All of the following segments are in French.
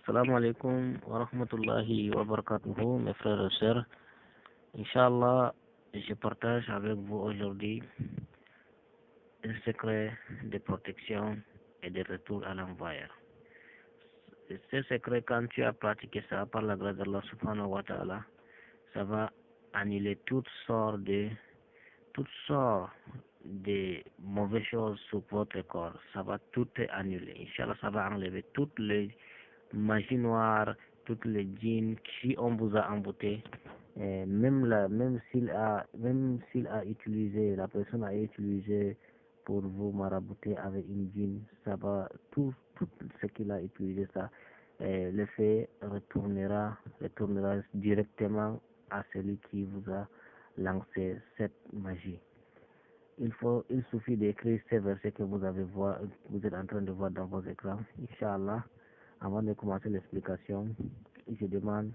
Assalamu alaikum wa rahmatullahi wa barakatuhu, mes frères et sœurs. Inch'Allah, je partage avec vous aujourd'hui un secret de protection et de retour à l'envoyeur. Ce secret, quand tu as pratiqué ça par la grâce d'Allah subhanahu wa ta'ala, ça va annuler toutes sortes de mauvaises choses sur votre corps. Ça va tout annuler. Inch'Allah, ça va enlever toutes les magie noire, toutes les djinns qui on vous a embouté, même s'il a utilisé, la personne a utilisé pour vous marabouter avec une djinn, ça va tout ce qu'il a utilisé ça, l'effet retournera directement à celui qui vous a lancé cette magie. Il suffit d'écrire ces versets que vous êtes en train de voir dans vos écrans. Inch'Allah, avant de commencer l'explication, je demande,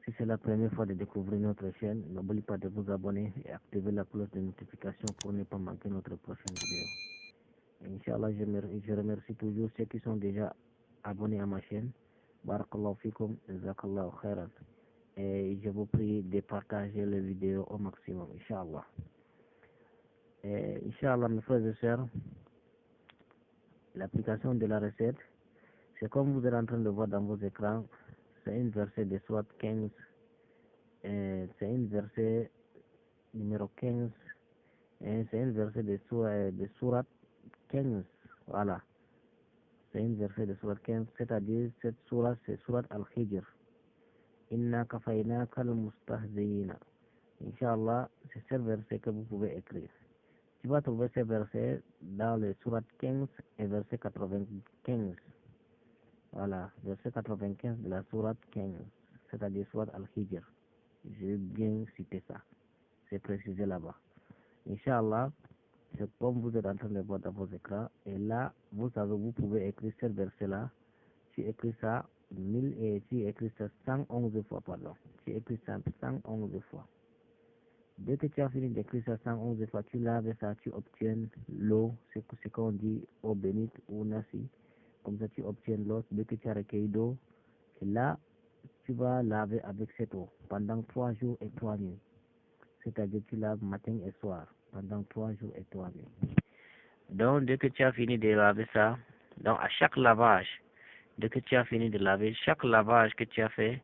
si c'est la première fois de découvrir notre chaîne, n'oubliez pas de vous abonner et activer la cloche de notification pour ne pas manquer notre prochaine vidéo. Inch'Allah, je remercie toujours ceux qui sont déjà abonnés à ma chaîne. Barakallahu fikum, jazakallahu khairan. Et je vous prie de partager les vidéos au maximum, Inch'Allah. Inch'Allah, mes frères et sœurs, l'application de la recette, c'est comme vous êtes en train de voir dans vos écrans, c'est une verset de Sourate 15, c'est une verset numéro 15, c'est une verset de Sourate 15, voilà. C'est une verset de Sourate 15, c'est-à-dire cette sourate, c'est Sourate Al-Hijr. Inna kafaynaka al-mustahziyina. Inch'Allah, c'est ce verset que vous pouvez écrire. Tu vas trouver ce verset dans le Sourate 15 et verset 95. Voilà, verset 95 de la Sourate 15, c'est-à-dire Sourate Al-Hijr. J'ai bien cité ça. C'est précisé là-bas. Inch'Allah, c'est comme vous êtes en train de voir dans vos écrans. Et là, vous pouvez écrire ce verset-là. Tu écris ça 111 fois, pardon. Tu écris ça 111 fois. Dès que tu as fini d'écrire ça 111 fois, tu laves ça, tu obtiens l'eau, c'est ce qu'on dit eau bénite ou nasi. Comme ça, tu obtiens l'eau. Dès que tu as recueilli d'eau, et là, tu vas laver avec cette eau pendant 3 jours et 3 nuits. C'est-à-dire tu laves matin et soir pendant 3 jours et 3 nuits. Donc, dès que tu as fini de laver ça, donc à chaque lavage, dès que tu as fini de laver, chaque lavage que tu as fait,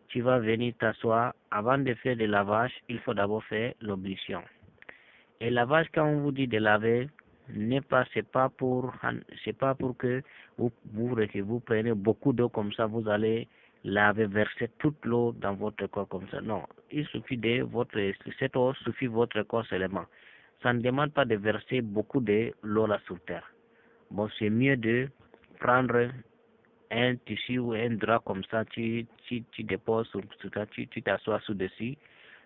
tu vas venir t'asseoir. Avant de faire le lavage, il faut d'abord faire l'ablution. Et lavage, quand on vous dit de laver, c'est pas pour que vous prenez beaucoup d'eau comme ça, vous allez laver, verser toute l'eau dans votre corps comme ça. Non, il suffit cette eau suffit votre corps seulement. Ça ne demande pas de verser beaucoup de l'eau là sur terre. Bon, c'est mieux de prendre un tissu ou un drap comme ça, tu déposes sur ça, tu t'assois sur-dessus.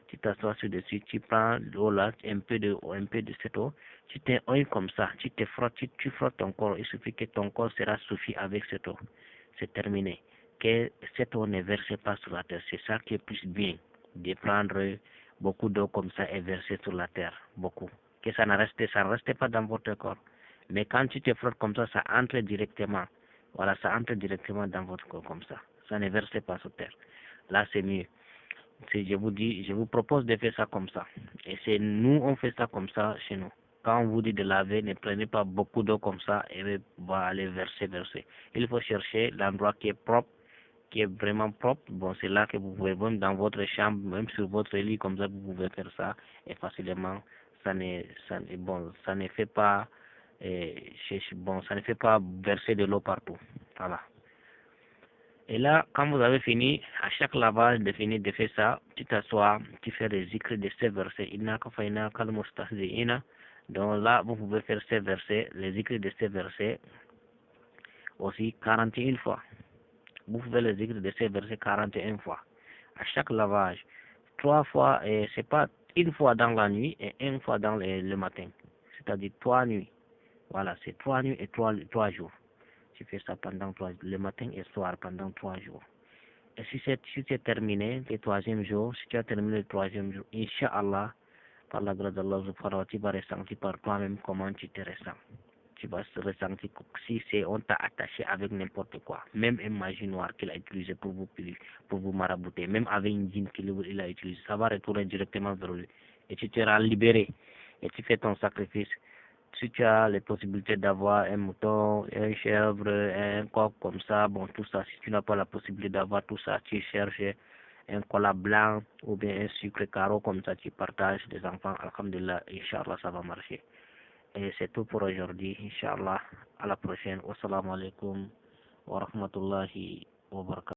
Tu t'assois sur-dessus, tu prends l'eau là, un peu de cette eau, tu t'enlèves comme ça, tu te frottes, tu frottes ton corps. Il suffit que ton corps sera suffi avec cette eau. C'est terminé. Que cette eau ne verse pas sur la terre. C'est ça qui est plus bien, de prendre beaucoup d'eau comme ça et verser sur la terre. Beaucoup. Que ça ne reste pas dans votre corps. Mais quand tu te frottes comme ça entre directement. Voilà, ça entre directement dans votre corps comme ça. Ça ne verse pas sur terre. Là, c'est mieux. Je vous propose de faire ça comme ça. Et c'est nous, on fait ça comme ça chez nous. Quand on vous dit de laver, ne prenez pas beaucoup d'eau comme ça et va aller verser. Il faut chercher l'endroit qui est propre, qui est vraiment propre. Bon, c'est là que vous pouvez, même dans votre chambre, même sur votre lit, comme ça, vous pouvez faire ça et facilement. Ça ne fait pas, ça ne fait pas verser de l'eau partout. Voilà. Et là, quand vous avez fini, à chaque lavage de finir de faire ça, tu t'assois, tu fais les écrits de ces versets. Donc là, vous pouvez faire ces versets, les écrits de ces versets aussi 41 fois. Vous pouvez les écrire de ces versets 41 fois. À chaque lavage, 3 fois, et c'est pas une fois dans la nuit et une fois dans le matin. C'est-à-dire 3 nuits. Voilà, c'est 3 nuits et 3 jours. Tu fais ça pendant 3 jours, le matin et le soir pendant 3 jours. Et si c'est terminé le 3e jour, si tu as terminé le 3e jour, Inch'Allah, par la grâce d'Allah, tu vas ressentir par toi-même comment tu te ressens. tu vas se ressentir si c'est on t'a attaché avec n'importe quoi, même un magie noire qu'il a utilisé pour vous marabouter, même avec une djinn qu'il a utilisé, ça va retourner directement vers lui et tu seras libéré et tu fais ton sacrifice. Si tu as les possibilités d'avoir un mouton, un chèvre, un coq comme ça, bon, tout ça, si tu n'as pas la possibilité d'avoir tout ça, tu cherches un cola blanc ou bien un sucre carreau comme ça, tu partages des enfants, alhamdulillah, Inch'Allah, ça va marcher. Et c'est tout pour aujourd'hui, Inch'Allah. À la prochaine. Wassalamu alaikum wa rahmatullahi wa barakatuh.